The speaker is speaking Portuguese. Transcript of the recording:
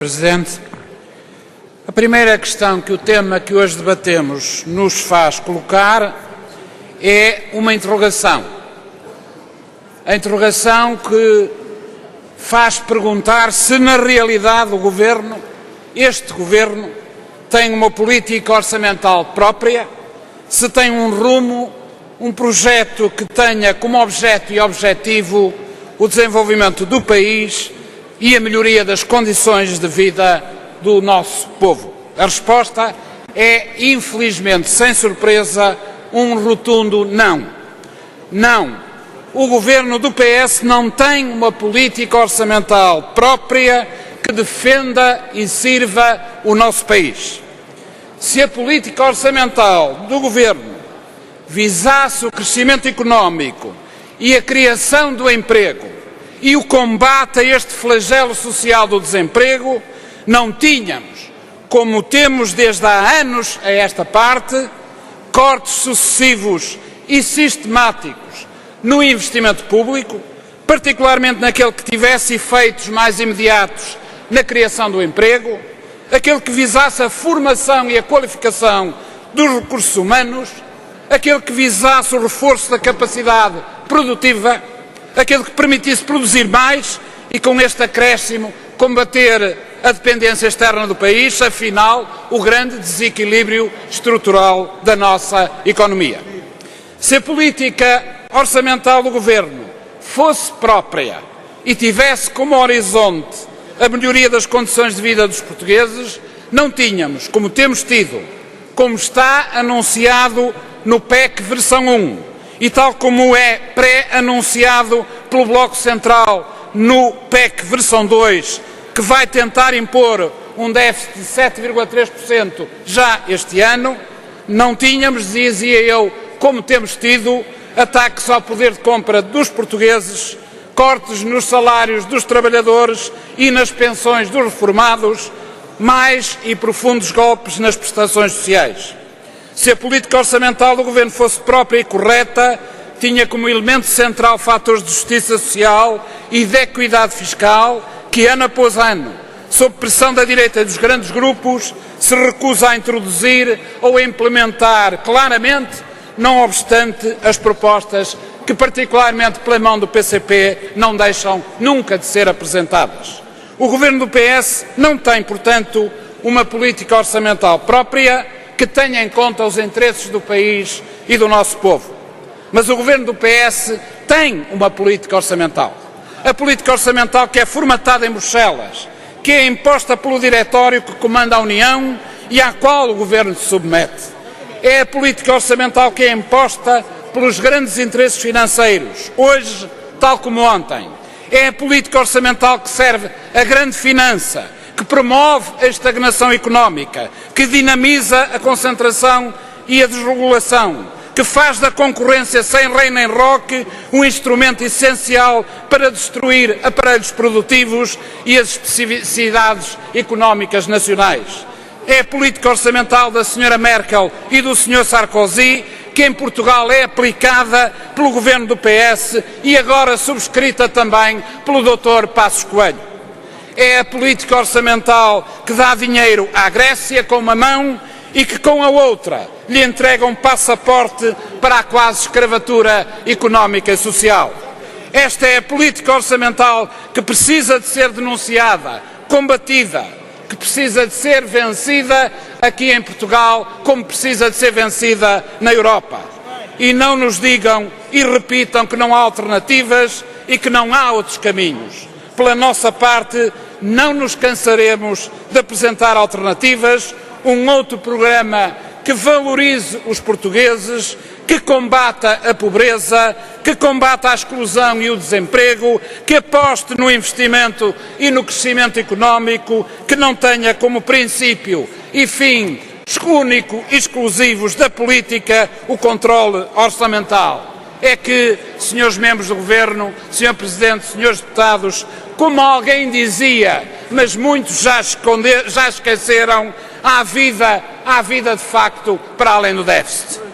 Presidente, a primeira questão que o tema que hoje debatemos nos faz colocar é uma interrogação. A interrogação que faz perguntar se na realidade este Governo, tem uma política orçamental própria, se tem um rumo, um projeto que tenha como objeto e objetivo o desenvolvimento do país e a melhoria das condições de vida do nosso povo. A resposta é, infelizmente, sem surpresa, um rotundo não. Não. O Governo do PS não tem uma política orçamental própria que defenda e sirva o nosso país. Se a política orçamental do Governo visasse o crescimento económico e a criação do emprego e o combate a este flagelo social do desemprego, não tínhamos, como temos desde há anos a esta parte, cortes sucessivos e sistemáticos no investimento público, particularmente naquele que tivesse efeitos mais imediatos na criação do emprego, aquele que visasse a formação e a qualificação dos recursos humanos, aquele que visasse o reforço da capacidade produtiva, aquele que permitisse produzir mais e, com este acréscimo, combater a dependência externa do país, afinal, o grande desequilíbrio estrutural da nossa economia. Se a política orçamental do Governo fosse própria e tivesse como horizonte a melhoria das condições de vida dos portugueses, não tínhamos, como temos tido, como está anunciado no PEC versão 1, e tal como é pré-anunciado pelo Bloco Central no PEC versão 2, que vai tentar impor um déficit de 7,3% já este ano, não tínhamos, dizia eu, como temos tido, ataques ao poder de compra dos portugueses, cortes nos salários dos trabalhadores e nas pensões dos reformados, mais e profundos golpes nas prestações sociais. Se a política orçamental do Governo fosse própria e correta, tinha como elemento central fatores de justiça social e de equidade fiscal que, ano após ano, sob pressão da direita e dos grandes grupos, se recusa a introduzir ou a implementar claramente, não obstante as propostas que, particularmente pela mão do PCP, não deixam nunca de ser apresentadas. O Governo do PS não tem, portanto, uma política orçamental própria que tenha em conta os interesses do país e do nosso povo. Mas o Governo do PS tem uma política orçamental. A política orçamental que é formatada em Bruxelas, que é imposta pelo Diretório que comanda a União e à qual o Governo se submete. É a política orçamental que é imposta pelos grandes interesses financeiros, hoje tal como ontem. É a política orçamental que serve a grande finança, que promove a estagnação económica, que dinamiza a concentração e a desregulação, que faz da concorrência sem rei nem roque um instrumento essencial para destruir aparelhos produtivos e as especificidades económicas nacionais. É a política orçamental da Sra. Merkel e do Sr. Sarkozy, que em Portugal é aplicada pelo Governo do PS e agora subscrita também pelo Dr. Passos Coelho. É a política orçamental que dá dinheiro à Grécia com uma mão e que com a outra lhe entrega um passaporte para a quase escravatura económica e social. Esta é a política orçamental que precisa de ser denunciada, combatida, que precisa de ser vencida aqui em Portugal, como precisa de ser vencida na Europa. E não nos digam e repitam que não há alternativas e que não há outros caminhos. Pela nossa parte, não nos cansaremos de apresentar alternativas, um outro programa que valorize os portugueses, que combata a pobreza, que combata a exclusão e o desemprego, que aposte no investimento e no crescimento económico, que não tenha como princípio e fim único e exclusivos da política o controle orçamental. É que, senhores membros do Governo, Sr. Presidente, senhores deputados, como alguém dizia, mas muitos já esqueceram, há vida de facto para além do déficit.